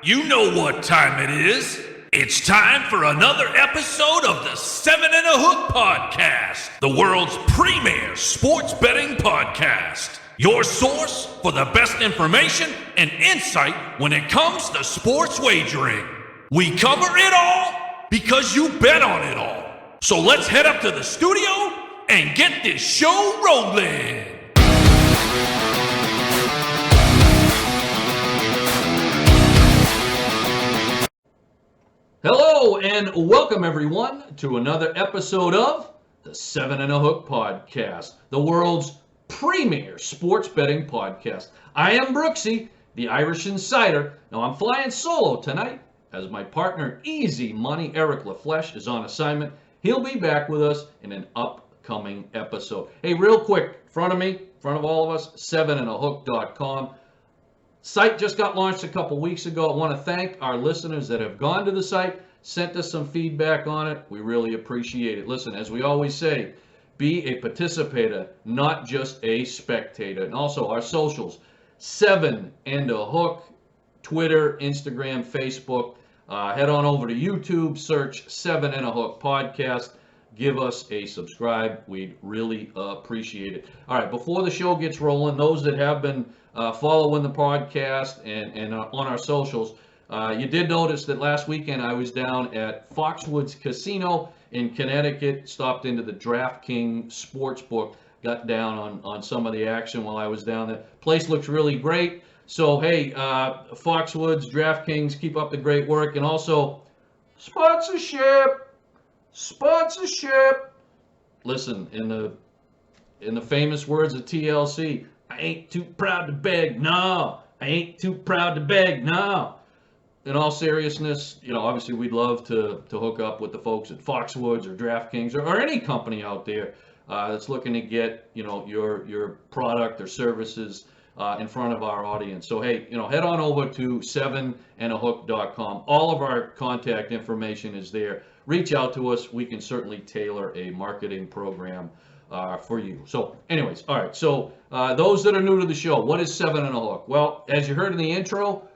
You know what time it is. It's time for another episode of the 7 and a Hook Podcast, the world's premier sports betting podcast. Your source for the best information and insight when it comes to sports wagering. We cover it all because you bet on it all. So let's head up to the studio and get this show rolling. Hello and welcome everyone to another episode of the 7 and a Hook Podcast, the world's premier sports betting podcast. I am Brooksie, the Irish Insider. Now I'm flying solo tonight as my partner Easy Money Eric LaFleche is on assignment. He'll be back with us in an upcoming episode. Hey, real quick, in front of me, in front of all of us, 7andahook.com. Site just got launched a couple weeks ago. I want to thank our listeners that have gone to the site, sent us some feedback on it. We really appreciate it. Listen, as we always say, be a participator, not just a spectator. And also our socials, 7 and a Hook, Twitter, Instagram, Facebook. Head on over to YouTube, search 7 and a Hook Podcast. Give us a subscribe. We'd really appreciate it. All right, before the show gets rolling, those that have been following the podcast and on our socials, you did notice that last weekend I was down at Foxwoods Casino in Connecticut, stopped into the DraftKings Sportsbook, got down on some of the action while I was down there. Place looks really great. So, hey, Foxwoods, DraftKings, keep up the great work. And also, sponsorship. Listen, in the famous words of TLC, I ain't too proud to beg, no. I ain't too proud to beg, no. In all seriousness, obviously we'd love to hook up with the folks at Foxwoods or DraftKings or any company out there that's looking to get, your product or services in front of our audience. So, hey, head on over to 7andahook.com. All of our contact information is there. Reach out to us. We can certainly tailor a marketing program for you. So anyways, all right. So those that are new to the show, what is 7 and a Hook? Well, as you heard in the intro,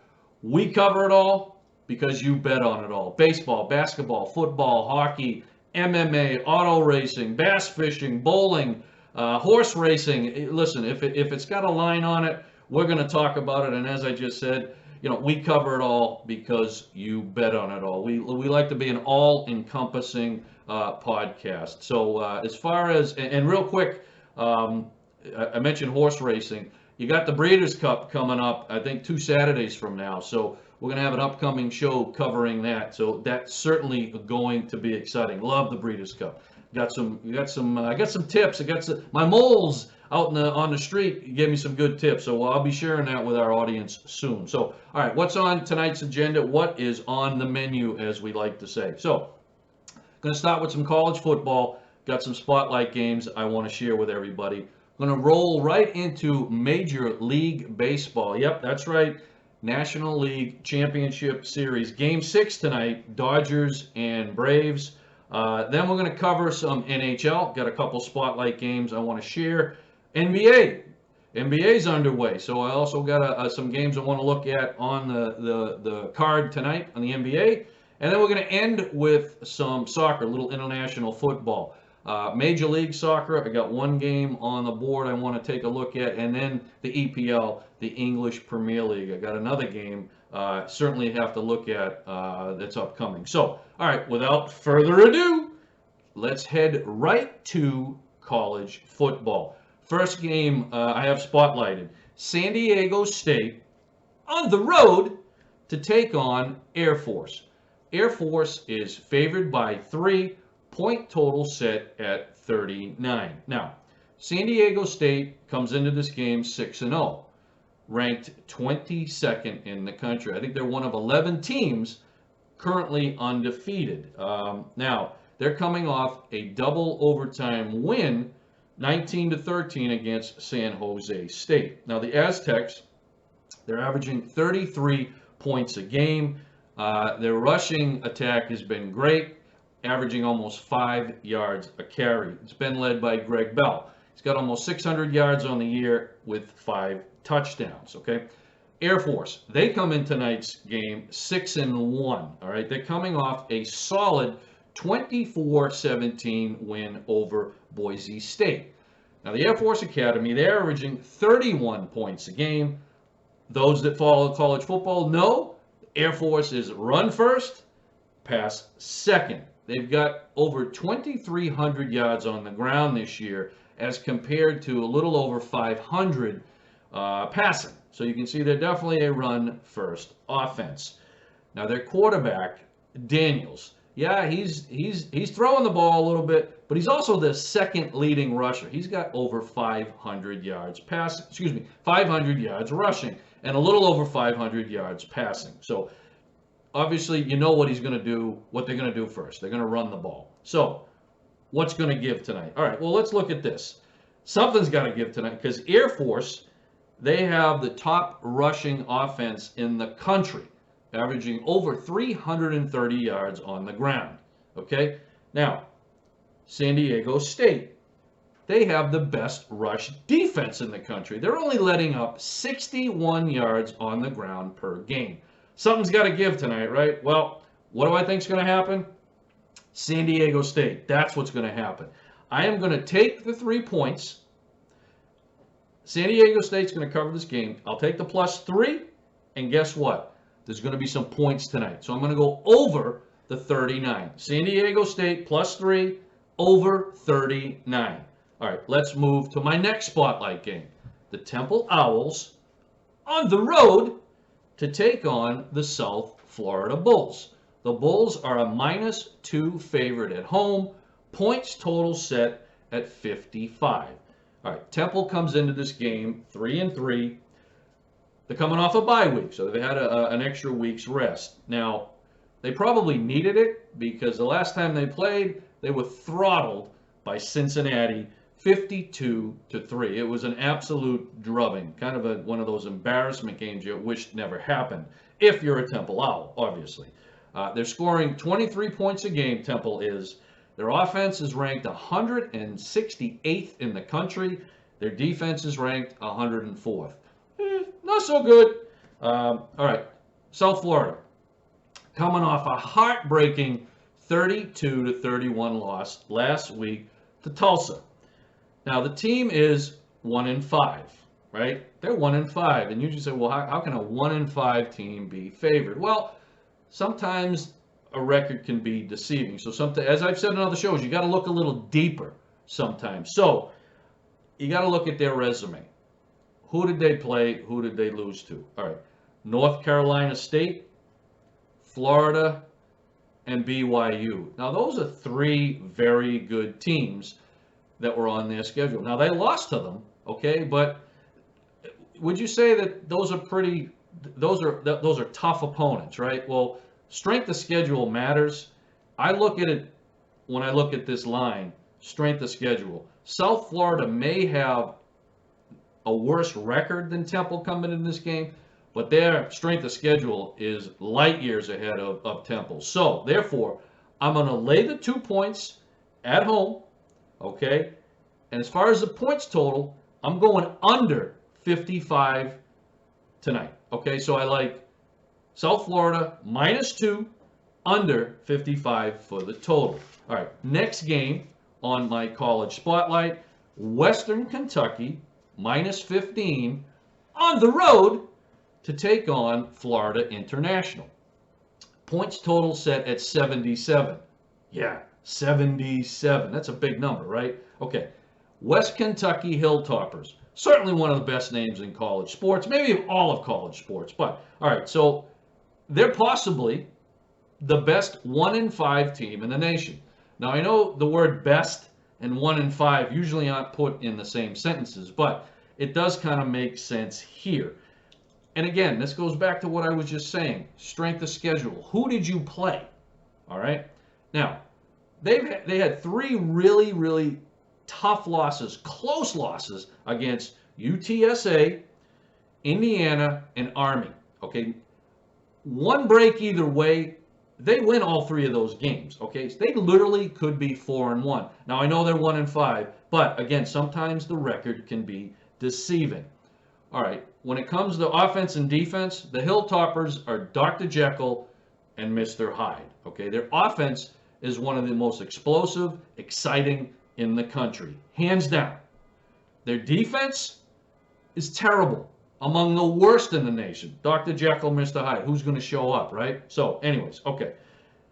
we cover it all because you bet on it all. Baseball, basketball, football, hockey, MMA, auto racing, bass fishing, bowling, horse racing. Listen, if it's got a line on it, we're going to talk about it. And as I just said, we cover it all because you bet on it all. We like to be an all-encompassing podcast. So as far as, and real quick, I mentioned horse racing. You got the Breeders' Cup coming up, I think 2 Saturdays from now. So we're going to have an upcoming show covering that. So that's certainly going to be exciting. Love the Breeders' Cup. I got some tips. My moles out on the street gave me some good tips, so I'll be sharing that with our audience soon. So, all right, what's on tonight's agenda? What is on the menu, as we like to say? So, going to start with some college football. Got some spotlight games I want to share with everybody. Going to roll right into Major League Baseball. Yep, that's right. National League Championship Series. Game 6 tonight, Dodgers and Braves. Then we're going to cover some NHL. Got a couple spotlight games I want to share. NBA's underway, so I also got some games I want to look at on the card tonight on the NBA. And then we're going to end with some soccer, a little international football. Major League Soccer, I got one game on the board I want to take a look at, and then the EPL, the English Premier League. I got another game certainly have to look at that's upcoming. So, all right, without further ado, let's head right to college football. First game I have spotlighted, San Diego State on the road to take on Air Force. Air Force is favored by 3, point total set at 39. Now, San Diego State comes into this game 6-0, ranked 22nd in the country. I think they're one of 11 teams currently undefeated. Now, they're coming off a double overtime win, 19-13 against San Jose State. Now, the Aztecs, they're averaging 33 points a game. Their rushing attack has been great, averaging almost 5 yards a carry. It's been led by Greg Bell. He's got almost 600 yards on the year with 5 touchdowns, okay? Air Force, they come in tonight's game 6-1. All right, they're coming off a solid 24-17 win over Boise State. Now, the Air Force Academy, they're averaging 31 points a game. Those that follow college football know Air Force is run first, pass second. They've got over 2,300 yards on the ground this year as compared to a little over 500 passing. So you can see they're definitely a run-first offense. Now, their quarterback, Daniels, yeah, he's throwing the ball a little bit, but he's also the second leading rusher. He's got over 500 yards passing, 500 yards rushing, and a little over 500 yards passing. So obviously, you know what he's going to do, what they're going to do first. They're going to run the ball. So what's going to give tonight? All right, well, let's look at this. Something's got to give tonight because Air Force, they have the top rushing offense in the country, averaging over 330 yards on the ground. Okay? Now, San Diego State, they have the best rush defense in the country. They're only letting up 61 yards on the ground per game. Something's got to give tonight, right? Well, what do I think is going to happen? San Diego State. That's what's going to happen. I am going to take the 3 points. San Diego State's going to cover this game. I'll take the +3, and guess what? There's going to be some points tonight. So I'm going to go over the 39. San Diego State +3, over 39. All right, let's move to my next spotlight game. The Temple Owls on the road to take on the South Florida Bulls. The Bulls are a -2 favorite at home. Points total set at 55. All right, Temple comes into this game 3-3. They're coming off a bye week, so they've had an extra week's rest. Now, they probably needed it because the last time they played, they were throttled by Cincinnati 52-3. It was an absolute drubbing, kind of one of those embarrassment games you wish never happened, if you're a Temple Owl, obviously. They're scoring 23 points a game, Temple is. Their offense is ranked 168th in the country. Their defense is ranked 104th. Not so good. All right, South Florida, coming off a heartbreaking 32-31 loss last week to Tulsa. Now, the team is 1-5, right? They're 1-5. And you just say, well, how can a 1-5 team be favored? Well, sometimes a record can be deceiving. So as I've said in other shows, you got to look a little deeper sometimes. So you got to look at their resume. Who did they play? Who did they lose to? All right. North Carolina State, Florida, and BYU. Now, those are 3 very good teams that were on their schedule. Now, they lost to them, okay? But would you say that those are tough opponents, right? Well, strength of schedule matters. I look at it when I look at this line, strength of schedule. South Florida may have a worse record than Temple coming in this game, but their strength of schedule is light years ahead of Temple. So, therefore, I'm going to lay the 2 points at home, okay? And as far as the points total, I'm going under 55 tonight, okay? So I like South Florida -2, under 55 for the total. All right, next game on my college spotlight, Western Kentucky -15 on the road to take on Florida International. Points total set at 77. Yeah, 77. That's a big number, right? Okay. West Kentucky Hilltoppers. Certainly one of the best names in college sports, maybe of all of college sports. But, all right, so they're possibly the best 1-5 team in the nation. Now, I know the word best and 1-5 usually aren't put in the same sentences, but it does kind of make sense here. And again, this goes back to what I was just saying, strength of schedule. Who did you play? All right? Now, they had 3 really, really tough losses, close losses against UTSA, Indiana, and Army. Okay? One break either way, they win all 3 of those games. Okay? So they literally could be 4-1. Now, I know they're 1-5, but again, sometimes the record can be deceiving. All right, when it comes to offense and defense, the Hilltoppers are Dr. Jekyll and Mr. Hyde. Okay, their offense is one of the most explosive, exciting in the country, hands down. Their defense is terrible, among the worst in the nation. Dr. Jekyll, Mr. Hyde. Who's going to show up, right? So, anyways, okay.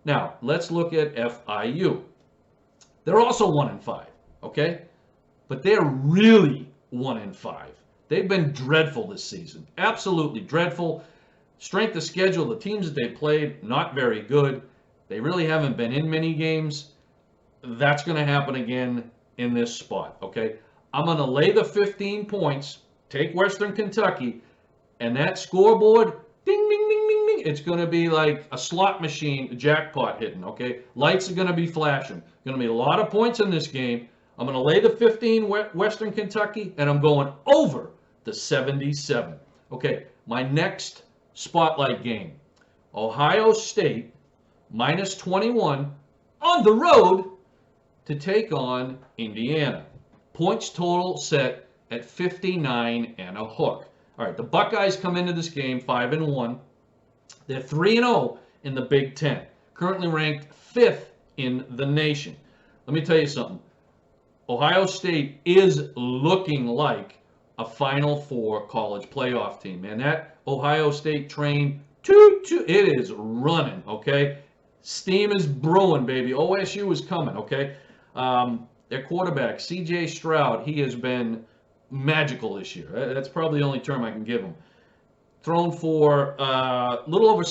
Now, let's look at FIU. They're also 1-5, okay? But they're really 1-5. They've been dreadful this season. Absolutely dreadful. Strength of schedule, the teams that they played, not very good. They really haven't been in many games. That's going to happen again in this spot, okay? I'm going to lay the 15 points, take Western Kentucky, and that scoreboard, ding, ding, ding, ding, ding, it's going to be like a slot machine, a jackpot hitting, okay? Lights are going to be flashing. Going to be a lot of points in this game. I'm going to lay the 15 Western Kentucky, and I'm going over the 77. Okay, my next spotlight game, Ohio State minus 21 on the road to take on Indiana. Points total set at 59 and a hook. All right, the Buckeyes come into this game 5-1. They're 3-0 in the Big Ten, currently ranked 5th in the nation. Let me tell you something. Ohio State is looking like a Final Four college playoff team, man. That Ohio State train, it is running, okay? Steam is brewing, baby. OSU is coming, okay? Their quarterback, C.J. Stroud, he has been magical this year. That's probably the only term I can give him. Thrown for a little over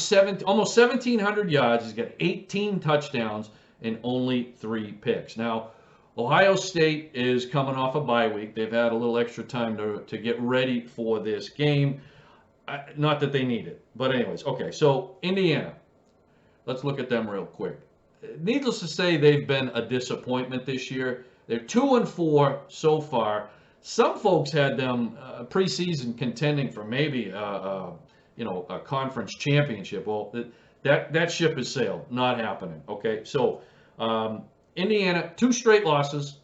almost 1,700 yards. He's got 18 touchdowns and only 3 picks. Now, Ohio State is coming off a bye week. They've had a little extra time to get ready for this game. Not that they need it. But anyways, okay, so Indiana. Let's look at them real quick. Needless to say, they've been a disappointment this year. They're 2-4 so far. Some folks had them preseason contending for maybe a conference championship. Well, that ship has sailed. Not happening. Okay, so Indiana, 2 straight losses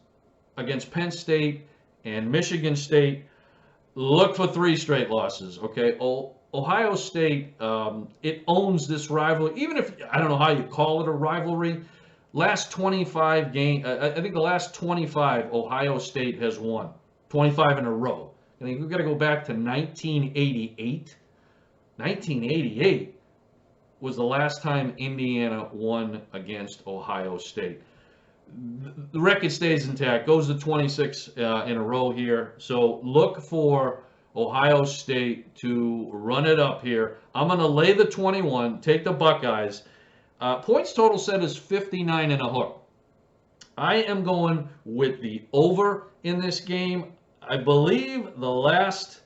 against Penn State and Michigan State. Look for 3 straight losses. Okay, Ohio State, it owns this rivalry. Even if, I don't know how you call it a rivalry, last 25 games, I think the last 25 Ohio State has won. 25 in a row. I think we've got to go back to 1988. 1988 was the last time Indiana won against Ohio State. The record stays intact, goes to 26 in a row here. So look for Ohio State to run it up here. I'm going to lay the 21, take the Buckeyes. Points total set is 59 and a hook. I am going with the over in this game. I believe the last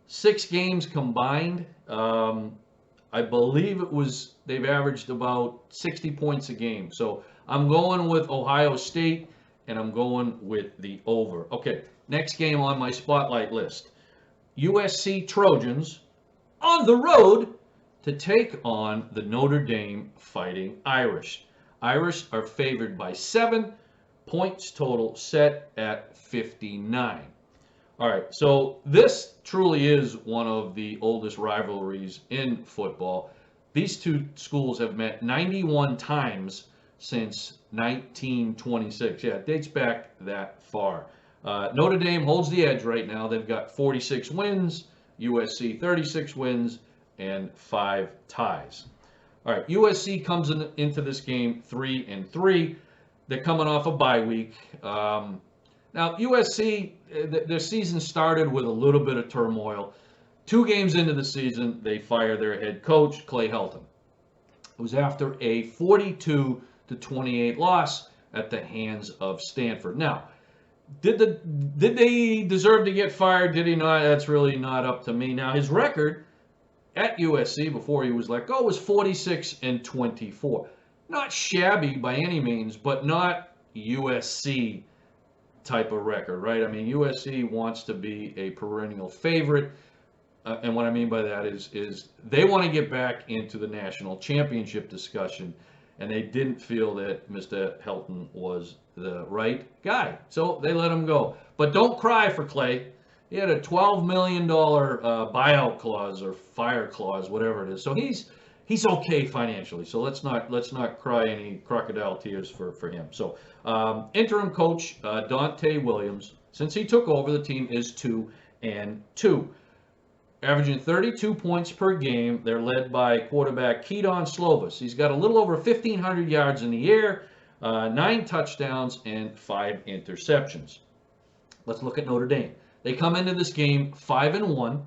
6 games combined, I believe they've averaged about 60 points a game. So I'm going with Ohio State, and I'm going with the over. Okay, next game on my spotlight list. USC Trojans on the road to take on the Notre Dame Fighting Irish. Irish are favored by 7. Points total set at 59. All right, so this truly is one of the oldest rivalries in football. These 2 schools have met 91 times since 1926. Yeah, it dates back that far. Notre Dame holds the edge right now. They've got 46 wins, USC 36 wins, and 5 ties. All right, USC comes into this game 3-3. They're coming off a bye week. Now, USC, their season started with a little bit of turmoil. 2 games into the season, they fire their head coach, Clay Helton. It was after a 42-28 loss at the hands of Stanford. Now, did they deserve to get fired? Did he not? That's really not up to me. Now, his record at USC before he was let go was 46-24. Not shabby by any means, but not USC type of record, right? I mean, USC wants to be a perennial favorite, and what I mean by that is they want to get back into the national championship discussion, and they didn't feel that Mr. Helton was the right guy, so they let him go. But don't cry for Clay. He had a $12 million buyout clause or fire clause, whatever it is. So he's okay financially. So let's not cry any crocodile tears for him. So interim coach Dante Williams, since he took over, the team is 2-2. Averaging 32 points per game. They're led by quarterback Keaton Slovis. He's got a little over 1,500 yards in the air, 9 touchdowns, and 5 interceptions. Let's look at Notre Dame. They come into this game 5-1.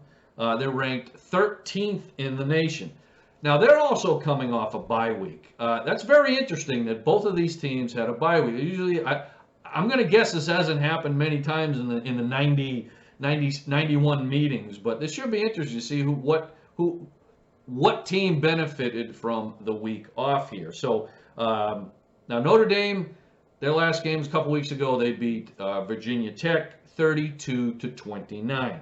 They're ranked 13th in the nation. Now, they're also coming off a bye week. That's very interesting that both of these teams had a bye week. Usually, I'm going to guess this hasn't happened many times in the 91 meetings, but this should be interesting to see what team benefited from the week off here. So now Notre Dame, their last games a couple weeks ago, they beat Virginia Tech 32-29.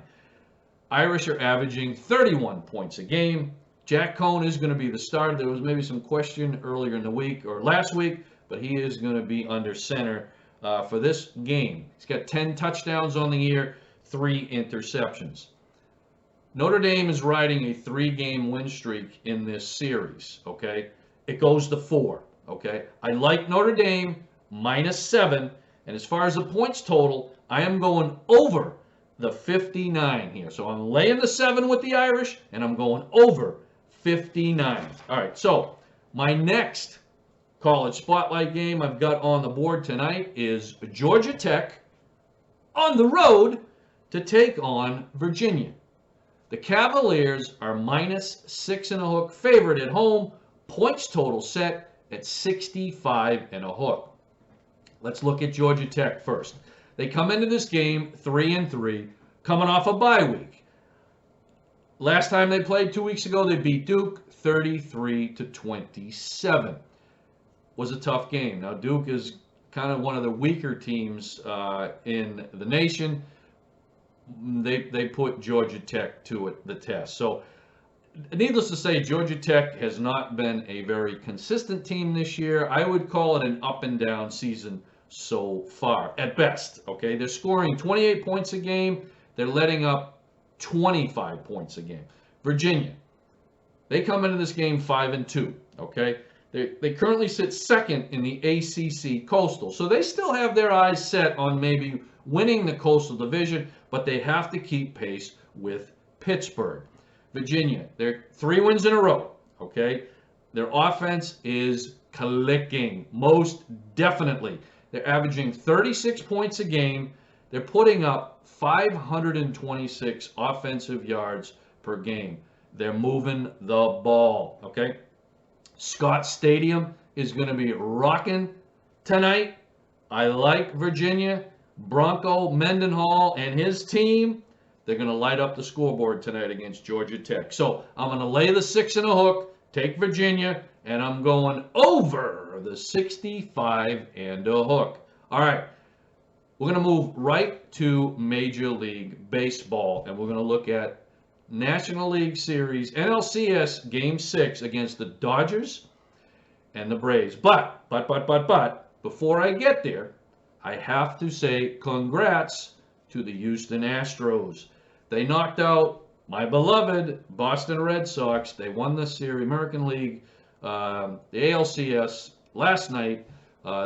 Irish are averaging 31 points a game. Jack Cohn is going to be the starter. There was maybe some question earlier in the week or last week, but he is going to be under center for this game. He's got 10 touchdowns on the year, 3 interceptions. Notre Dame is riding a 3-game win streak in this series, okay? It goes to 4, okay? I like Notre Dame -7, and as far as the points total, I am going over the 59 here. So I'm laying the 7 with the Irish, and I'm going over 59. All right, so my next college spotlight game I've got on the board tonight is Georgia Tech on the road to take on Virginia. The Cavaliers are -6.5 favorite at home. Points total set at 65.5. Let's look at Georgia Tech first. They come into this game 3-3, coming off a bye week. Last time they played 2 weeks ago, they beat Duke 33-27. Was a tough game. Now Duke is kind of one of the weaker teams in the nation. They put Georgia Tech to the test. So needless to say, Georgia Tech has not been a very consistent team this year. I would call it an up and down season so far, at best. Okay, they're scoring 28 points a game. They're letting up 25 points a game. Virginia, they come into this game 5-2. Okay, they currently sit second in the ACC Coastal, so they still have their eyes set on maybe winning the Coastal Division, but they have to keep pace with Pittsburgh. Virginia, they're 3 wins in a row. Okay, their offense is clicking, most definitely. They're averaging 36 points a game. They're putting up 526 offensive yards per game. They're moving the ball, okay? Scott Stadium is going to be rocking tonight. I like Virginia. Bronco Mendenhall and his team, they're going to light up the scoreboard tonight against Georgia Tech. So I'm going to lay the 6 and a hook, take Virginia, and I'm going over the 65 and a hook. All right. We're going to move right to Major League Baseball, and we're going to look at National League Series NLCS Game 6 against the Dodgers and the Braves. But, before I get there, I have to say congrats to the Houston Astros. They knocked out my beloved Boston Red Sox. They won the series, American League, the ALCS last night.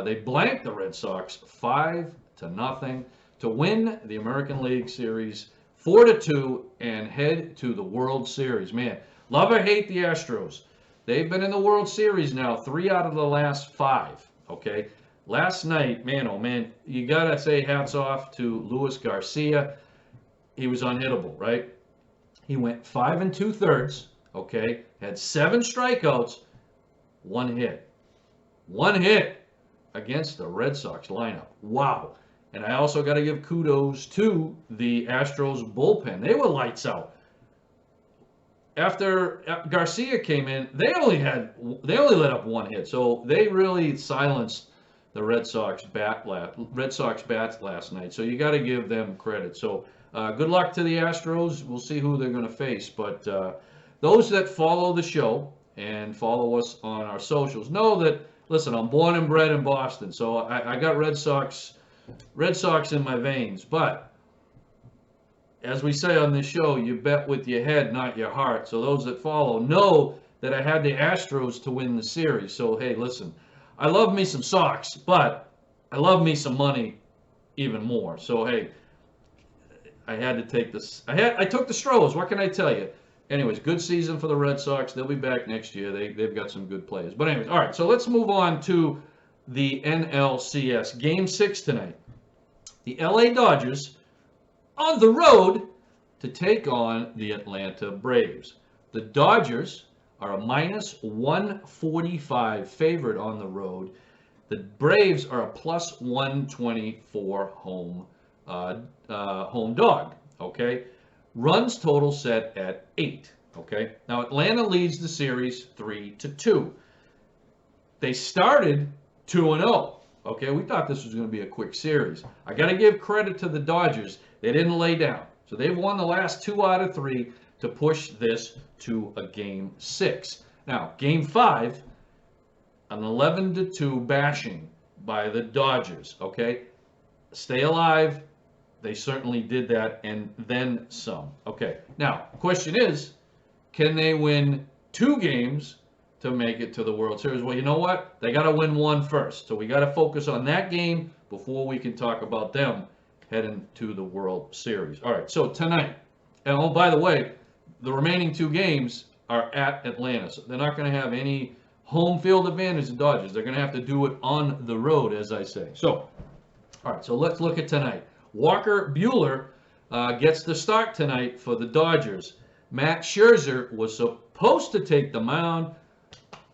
They blanked the Red Sox 5-0 to win the American League Series 4-2 and head to the World Series. Man, love or hate the Astros. They've been in the World Series now 3 out of the last 5. Okay, last night, man, oh man, you gotta say hats off to Luis Garcia. He was unhittable, right? He went 5 2/3. Okay, had 7 strikeouts, 1 hit. 1 hit against the Red Sox lineup. Wow. And I also got to give kudos to the Astros bullpen. They were lights out. After Garcia came in, they only let up 1 hit. So they really silenced the Red Sox bats last night. So you got to give them credit. So good luck to the Astros. We'll see who they're going to face. But those that follow the show and follow us on our socials know that, listen, I'm born and bred in Boston. So I got Red Sox in my veins, but as we say on this show, you bet with your head, not your heart. So those that follow know that I had the Astros to win the series. So, hey, listen, I love me some Sox, but I love me some money even more. So, hey, I had to take this. I took the Stros. What can I tell you? Anyways, good season for the Red Sox. They'll be back next year. They've got some good players. But anyways, all right, so let's move on to the NLCS. Game 6 tonight. The LA Dodgers on the road to take on the Atlanta Braves. The Dodgers are a minus 145 favorite on the road. The Braves are a plus 124 home dog. Okay, runs total set at 8. Okay, now Atlanta leads the series 3-2. They started 2-0. Okay, we thought this was going to be a quick series. I got to give credit to the Dodgers. They didn't lay down. So they've won the last 2 out of 3 to push this to a Game 6. Now, Game 5, an 11-2 bashing by the Dodgers. Okay, stay alive. They certainly did that and then some. Okay, now, question is, can they win 2 games to make it to the World Series? Well, you know what? They got to win 1 first. So we got to focus on that game before we can talk about them heading to the World Series. All right, so tonight, and oh, by the way, the remaining 2 games are at Atlanta. So they're not going to have any home field advantage, the Dodgers. They're going to have to do it on the road, as I say. So, all right, so let's look at tonight. Walker Buehler gets the start tonight for the Dodgers. Matt Scherzer was supposed to take the mound,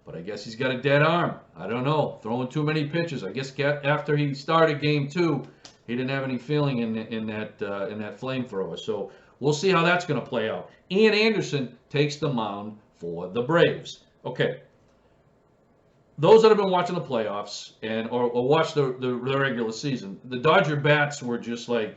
but I guess he's got a dead arm. I don't know, throwing too many pitches. I guess after he started Game 2, he didn't have any feeling in that flamethrower. So we'll see how that's going to play out. Ian Anderson takes the mound for the Braves. Okay. Those that have been watching the playoffs or watched the regular season, the Dodger bats were just like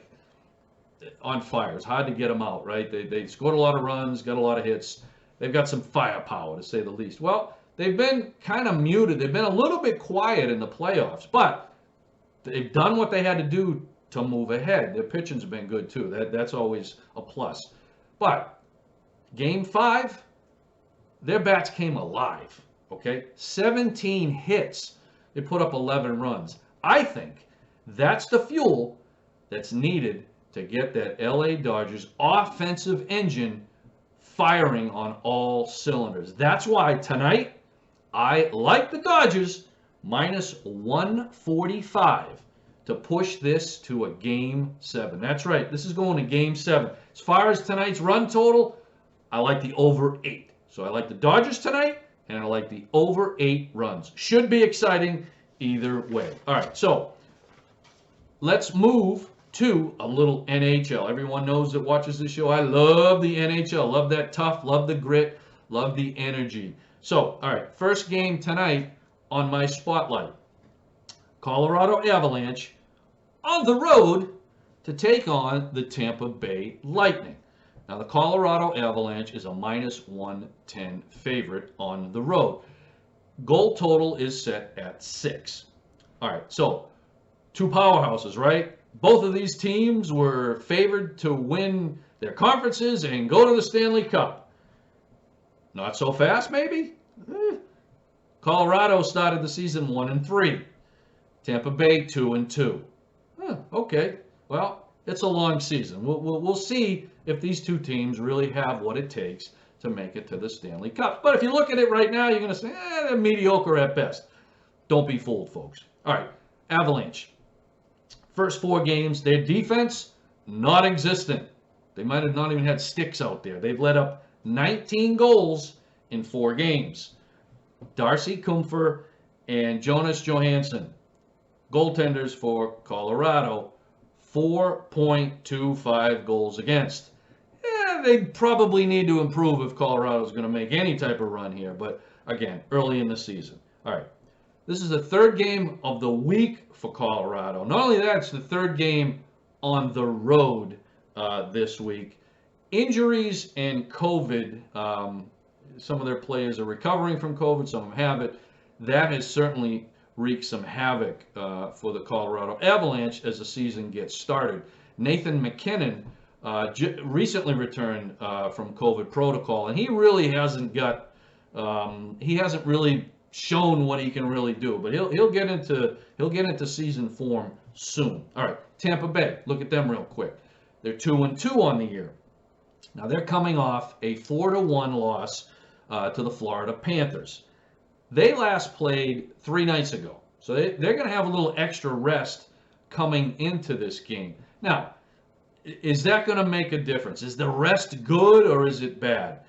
on fire. It's hard to get them out, right? They scored a lot of runs, got a lot of hits. They've got some firepower, to say the least. Well, they've been kind of muted. They've been a little bit quiet in the playoffs, but they've done what they had to do to move ahead. Their pitching's been good, too. That's always a plus. But Game 5, their bats came alive. Okay, 17 hits. They put up 11 runs. I think that's the fuel that's needed to get that LA Dodgers offensive engine firing on all cylinders. That's why tonight I like the Dodgers minus 145 to push this to a Game 7. That's right. This is going to Game 7. As far as tonight's run total, I like the over 8. So I like the Dodgers tonight. And I like the over 8 runs. Should be exciting either way. All right, so let's move to a little NHL. Everyone knows that watches this show. I love the NHL. Love that tough. Love the grit. Love the energy. So, all right, first game tonight on my spotlight. Colorado Avalanche on the road to take on the Tampa Bay Lightning. Now, the Colorado Avalanche is a minus 110 favorite on the road. Goal total is set at 6. All right, so 2 powerhouses, right? Both of these teams were favored to win their conferences and go to the Stanley Cup. Not so fast, maybe? Colorado started the season 1-3. Tampa Bay 2-2. Okay, well, it's a long season. We'll see if these 2 teams really have what it takes to make it to the Stanley Cup. But if you look at it right now, you're going to say, they're mediocre at best. Don't be fooled, folks. All right, Avalanche. First 4 games, their defense, non-existent. They might have not even had sticks out there. They've let up 19 goals in 4 games. Darcy Kuemper and Jonas Johansson, goaltenders for Colorado, 4.25 goals against. They probably need to improve if Colorado's going to make any type of run here. But again, early in the season. All right. This is the 3rd game of the week for Colorado. Not only that, it's the 3rd game on the road this week. Injuries and COVID. Some of their players are recovering from COVID. Some of them have it. That has certainly wreaked some havoc for the Colorado Avalanche as the season gets started. Nathan MacKinnon recently returned from COVID protocol, and he really hasn't really shown what he can really do. But he'll get into season form soon. All right, Tampa Bay. Look at them real quick. They're 2-2 on the year. Now they're coming off a 4-1 loss to the Florida Panthers. They last played 3 nights ago, so they're going to have a little extra rest coming into this game. Now, is that going to make a difference? Is the rest good or is it bad?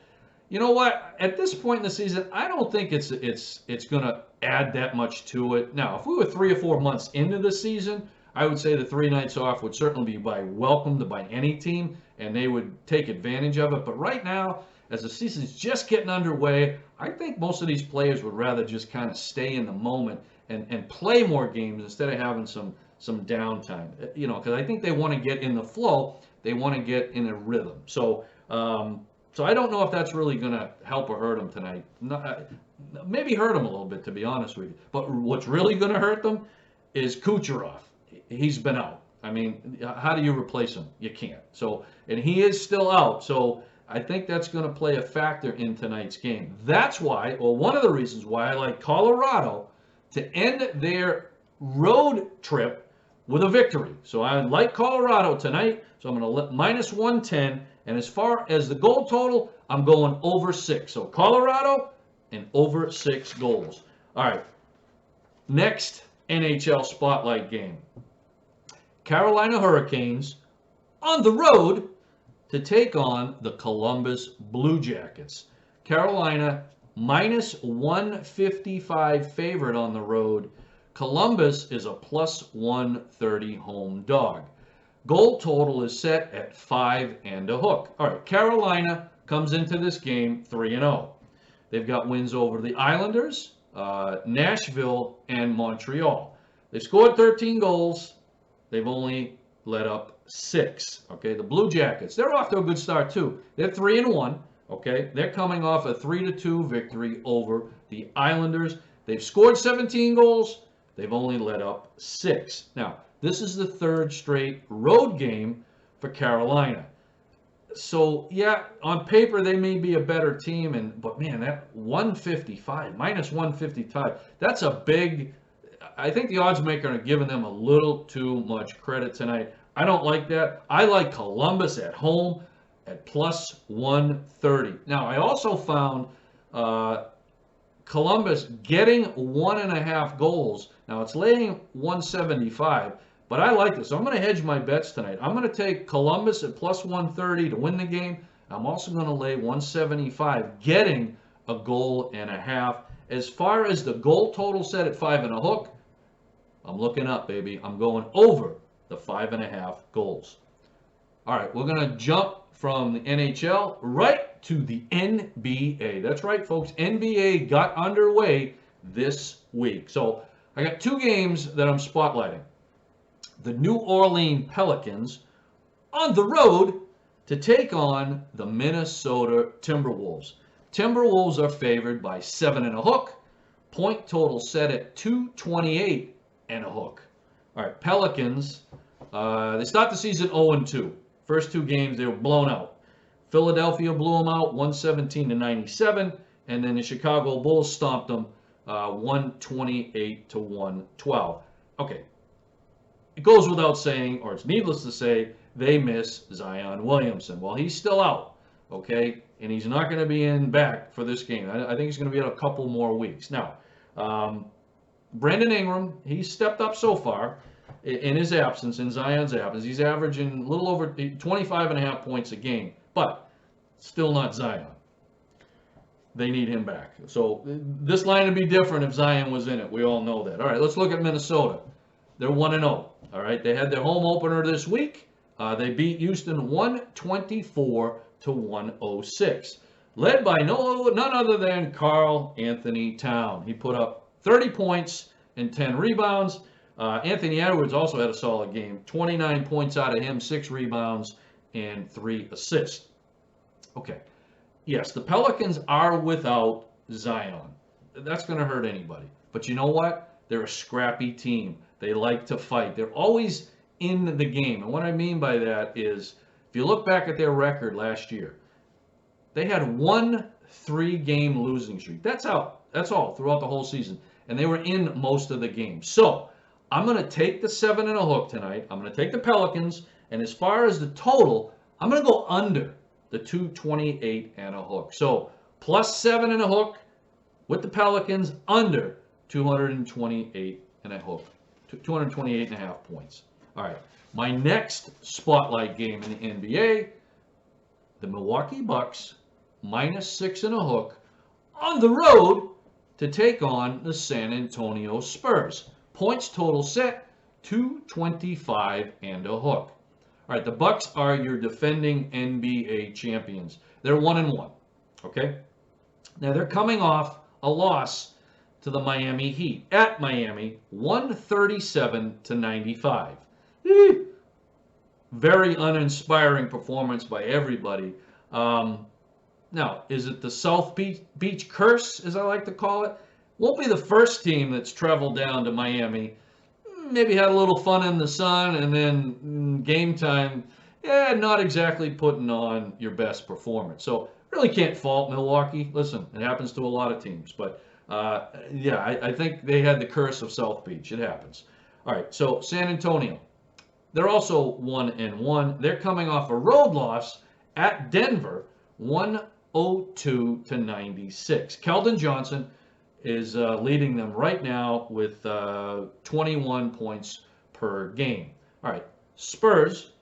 You know what? At this point in the season, I don't think it's going to add that much to it. Now, if we were 3 or 4 months into the season, I would say the 3 nights off would certainly be welcomed by any team, and they would take advantage of it. But right now, as the season's just getting underway, I think most of these players would rather just kind of stay in the moment and play more games instead of having some downtime. Because I think they want to get in the flow. They want to get in a rhythm. So I don't know if that's really going to help or hurt them tonight. Maybe hurt them a little bit, to be honest with you. But what's really going to hurt them is Kucherov. He's been out. I mean, how do you replace him? You can't. And he is still out. So I think that's going to play a factor in tonight's game. That's why, or one of the reasons why I like Colorado to end their road trip with a victory. So I like Colorado tonight. So I'm going to let -110. And as far as the goal total, I'm going over 6. So Colorado and over 6 goals. All right. Next NHL Spotlight game. Carolina Hurricanes on the road to take on the Columbus Blue Jackets. Carolina -155 favorite on the road. Columbus is a +130 home dog. Goal total is set at 5 and a hook. All right, Carolina comes into this game 3-0. They've got wins over the Islanders, Nashville, and Montreal. They scored 13 goals. They've only let up 6. Okay, the Blue Jackets, they're off to a good start too. They're 3-1. Okay, they're coming off a 3-2 victory over the Islanders. They've scored 17 goals. They've only let up 6. Now, this is the 3rd straight road game for Carolina. So, yeah, on paper they may be a better team, but man, that -155, that's a big. I think the odds maker are giving them a little too much credit tonight. I don't like that. I like Columbus at home at +130. Now, I also found Columbus getting 1.5 goals. Now, it's laying 175, but I like this. So I'm going to hedge my bets tonight. I'm going to take Columbus at +130 to win the game. I'm also going to lay 175, getting a goal and a half. As far as the goal total set at 5 and a hook, I'm looking up, baby. I'm going over the 5.5 goals. All right, we're going to jump from the NHL right to the NBA. That's right, folks. NBA got underway this week. So I got 2 games that I'm spotlighting. The New Orleans Pelicans on the road to take on the Minnesota Timberwolves. Timberwolves are favored by 7 and a hook. Point total set at 228 and a hook. All right, Pelicans, they start the season 0-2. First 2 games, they were blown out. Philadelphia blew them out 117-97, and then the Chicago Bulls stomped them 128-112. Okay, it goes without saying, or it's needless to say, they miss Zion Williamson. Well, he's still out, okay, and he's not going to be back for this game. I think he's going to be out a couple more weeks. Now, Brandon Ingram, he's stepped up so far in his absence, in Zion's absence. He's averaging a little over 25.5 points a game, but still not Zion. They need him back. So this line would be different if Zion was in it. We all know that. All right, let's look at Minnesota. They're 1-0. All right, they had their home opener this week. They beat Houston 124-106. Led by none other than Karl Anthony Towns. He put up 30 points and 10 rebounds. Anthony Edwards also had a solid game. 29 points out of him, 6 rebounds, and 3 assists. Okay. Yes, the Pelicans are without Zion. That's going to hurt anybody. But you know what? They're a scrappy team. They like to fight. They're always in the game. And what I mean by that is If you look back at their record last year, they had one 3-game losing streak. That's all throughout the whole season. And they were in most of the games. So I'm going to take the 7 and a hook tonight. I'm going to take the Pelicans. And as far as the total, I'm going to go under the 228 and a hook. So plus 7 and a hook with the Pelicans, under 228 and a hook. 228 and a half points. All right. My next spotlight game in the NBA, the Milwaukee Bucks, minus 6 and a hook, on the road to take on the San Antonio Spurs. Points total set, 225 and a hook. All right, the Bucks are your defending NBA champions. They're 1-1, okay? Now, they're coming off a loss to the Miami Heat at Miami, 137-95. Very uninspiring performance by everybody. Now, is it the South Beach curse, as I like to call it? Won't be the first team that's traveled down to Miami, maybe had a little fun in the sun, and then game time, not exactly putting on your best performance. So really can't fault Milwaukee. Listen, it happens to a lot of teams. But, I think they had the curse of South Beach. It happens. All right, so San Antonio. They're also 1-1. They're coming off a road loss at Denver, 102-96. Keldon Johnson is leading them right now with 21 points per game. All right, Spurs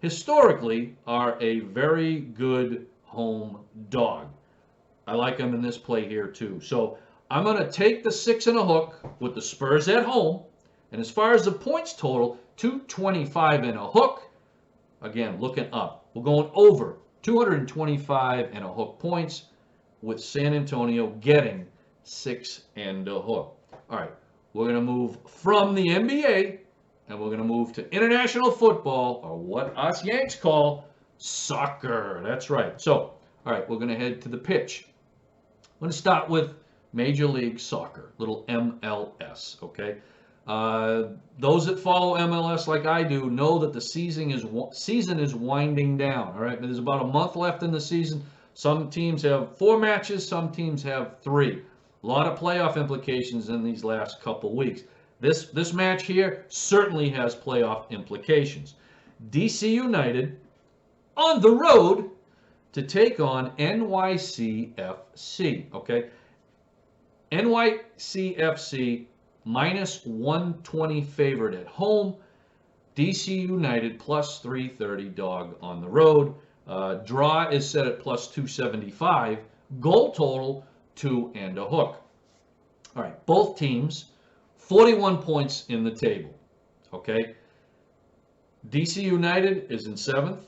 historically are a very good home dog. I like them in this play here too. So I'm going to take the 6 and a hook with the Spurs at home. And as far as the points total, 225 and a hook. Again, looking up. We're going over 225 and a hook points with San Antonio getting 6 and a hook. All right, we're going to move from the NBA and we're going to move to international football, or what us Yanks call soccer. That's right. So, all right, we're going to head to the pitch. I'm going to start with Major League Soccer, little MLS, okay? Those that follow MLS like I do know that the season is winding down, all right? There's about a month left in the season. Some teams have 4 matches, some teams have 3. A lot of playoff implications in these last couple weeks. This match here certainly has playoff implications. DC United on the road to take on NYCFC, okay? NYCFC minus 120 favorite at home. DC United plus 330 dog on the road. Draw is set at plus 275. Goal total 2 and a hook. All right, both teams 41 points in the table. Okay. DC United is in 7th.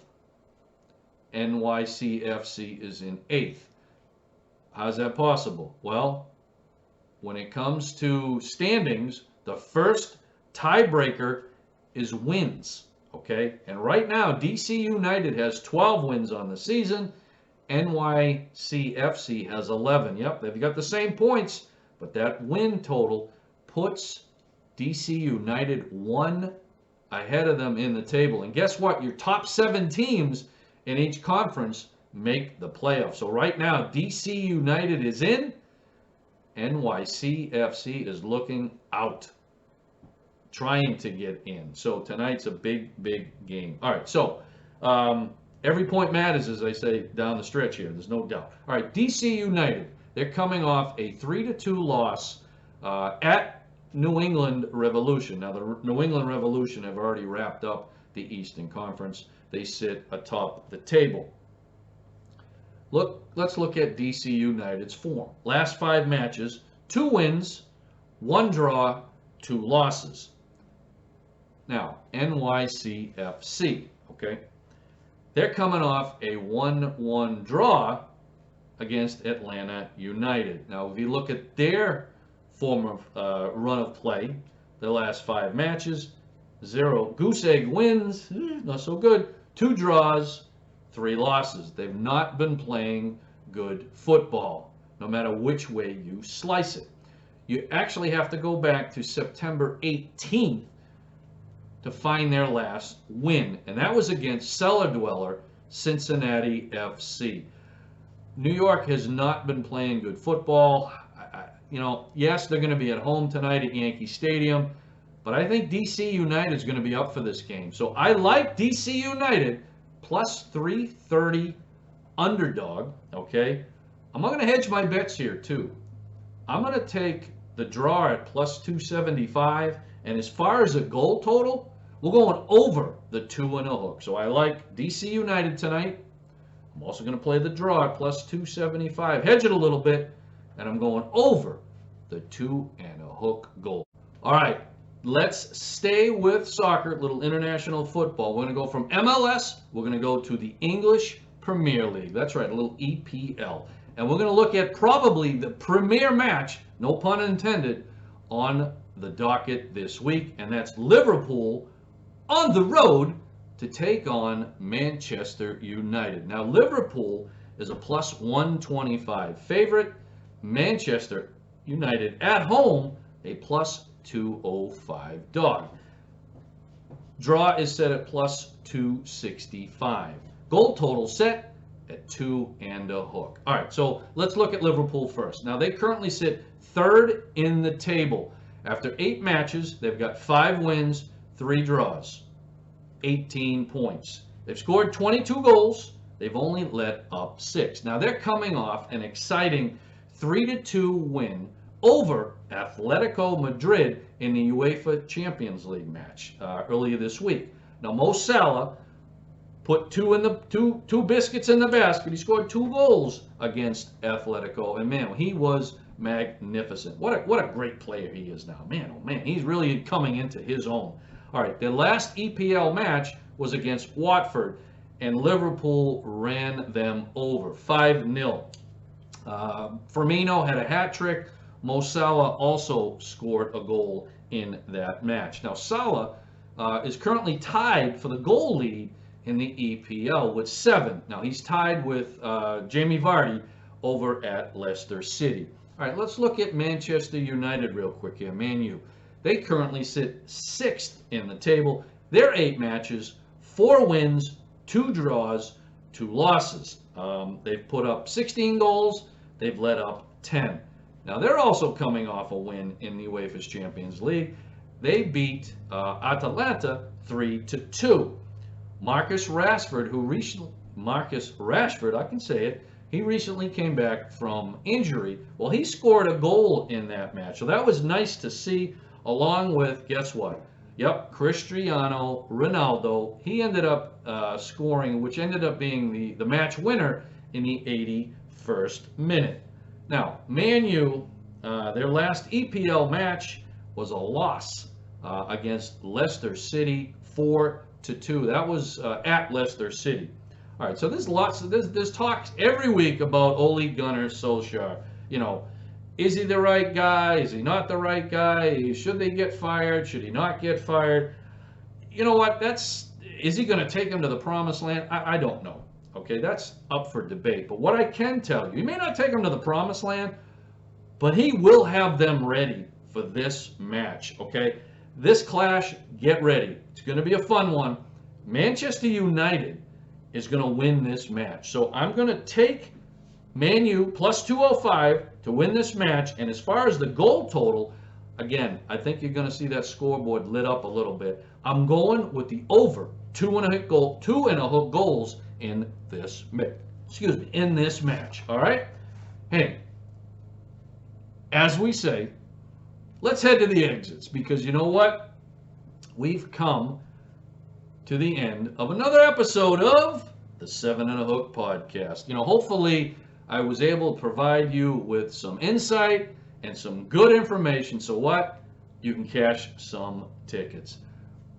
NYCFC is in 8th. How's that possible? Well, when it comes to standings, the first tiebreaker is wins, okay? And right now, DC United has 12 wins on the season. NYCFC has 11. Yep, they've got the same points, but that win total puts DC United 1 ahead of them in the table. And guess what? Your top 7 teams in each conference make the playoffs. So right now, DC United is in. NYCFC is looking out, trying to get in. So tonight's a big, big game. All right, so every point matters, as I say, down the stretch here. There's no doubt. All right, DC United, they're coming off a 3-2 loss at New England Revolution. Now, the New England Revolution have already wrapped up the Eastern Conference. They sit atop the table. Let's look at DC United's form. Last 5 matches, 2 wins, 1 draw, 2 losses. Now, NYCFC, okay? They're coming off a 1-1 draw against Atlanta United. Now, if you look at their form of run of play, the last 5 matches, 0 goose egg wins, not so good, 2 draws, 3 losses. They've not been playing good football, no matter which way you slice it. You actually have to go back to September 18th to find their last win, and that was against cellar dweller Cincinnati FC. New York has not been playing good football. Yes, they're going to be at home tonight at Yankee Stadium, but I think DC United is going to be up for this game. So I like DC United plus 330 underdog, okay? I'm going to hedge my bets here too. I'm going to take the draw at plus 275, and as far as a goal total, we're going over the 2.5. So I like DC United tonight. I'm also going to play the draw at plus 275. Hedge it a little bit, and I'm going over the 2.5 goal. All right, let's stay with soccer, little international football. We're going to go from MLS. We're going to go to the English Premier League. That's right, a little EPL. And we're going to look at probably the premier match, no pun intended, on the docket this week, and that's Liverpool on the road to take on Manchester United. Now, Liverpool is a plus 125 favorite. Manchester United at home, a plus 205 dog. Draw is set at plus 265. Goal total set at 2.5. All right, so let's look at Liverpool first. Now, they currently sit third in the table. After 8 matches, they've got 5 wins, 3 draws, 18 points. They've scored 22 goals. They've only let up 6. Now, they're coming off an exciting 3-2 win over Atletico Madrid in the UEFA Champions League match earlier this week. Now, Mo Salah put two biscuits in the basket. He scored 2 goals against Atletico, and man, he was magnificent. What a great player he is now. Man, oh man, he's really coming into his own. All right, their last EPL match was against Watford, and Liverpool ran them over 5-0. Firmino had a hat trick. Mo Salah also scored a goal in that match. Now, Salah is currently tied for the goal lead in the EPL with 7. Now, he's tied with Jamie Vardy over at Leicester City. All right, let's look at Manchester United real quick here, Man U. They currently sit 6th in the table. Their 8 matches, 4 wins, 2 draws, 2 losses. They've put up 16 goals. They've let up 10. Now, they're also coming off a win in the UEFA's Champions League. They beat Atalanta 3-2. Marcus Rashford, I can say it, he recently came back from injury. Well, he scored a goal in that match. So that was nice to see, along with, guess what? Yep, Cristiano Ronaldo. He ended up scoring, which ended up being the match winner in the 81st minute. Now, Man U, their last EPL match was a loss against Leicester City, 4-2. That was at Leicester City. All right, so there's talks every week about Ole Gunnar Solskjaer. Is he the right guy? Is he not the right guy? Should they get fired? Should he not get fired? You know what? Is he going to take them to the promised land? I don't know. Okay, that's up for debate. But what I can tell you, he may not take them to the promised land, but he will have them ready for this match. Okay, this clash, get ready. It's going to be a fun one. Manchester United is going to win this match. So I'm going to take Man U plus 205 to win this match. And as far as the goal total, again, I think you're going to see that scoreboard lit up a little bit. I'm going with the over 2.5 goals in this match. All right? Hey, as we say, let's head to the exits, because you know what? We've come to the end of another episode of the 7 and a Hook podcast. Hopefully I was able to provide you with some insight and some good information so what? You can cash some tickets.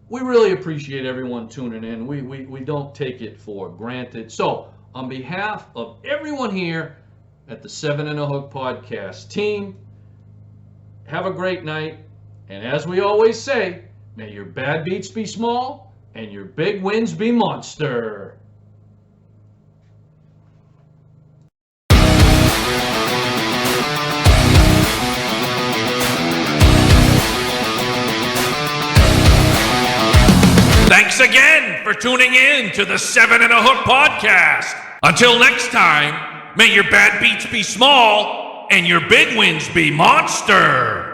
We really appreciate everyone tuning in. We don't take it for granted. So, on behalf of everyone here at the 7 and a Hook podcast team, have a great night. And as we always say, may your bad beats be small and your big wins be monster. Thanks again for tuning in to the 7 and a Hook podcast. Until next time, may your bad beats be small and your big wins be monster.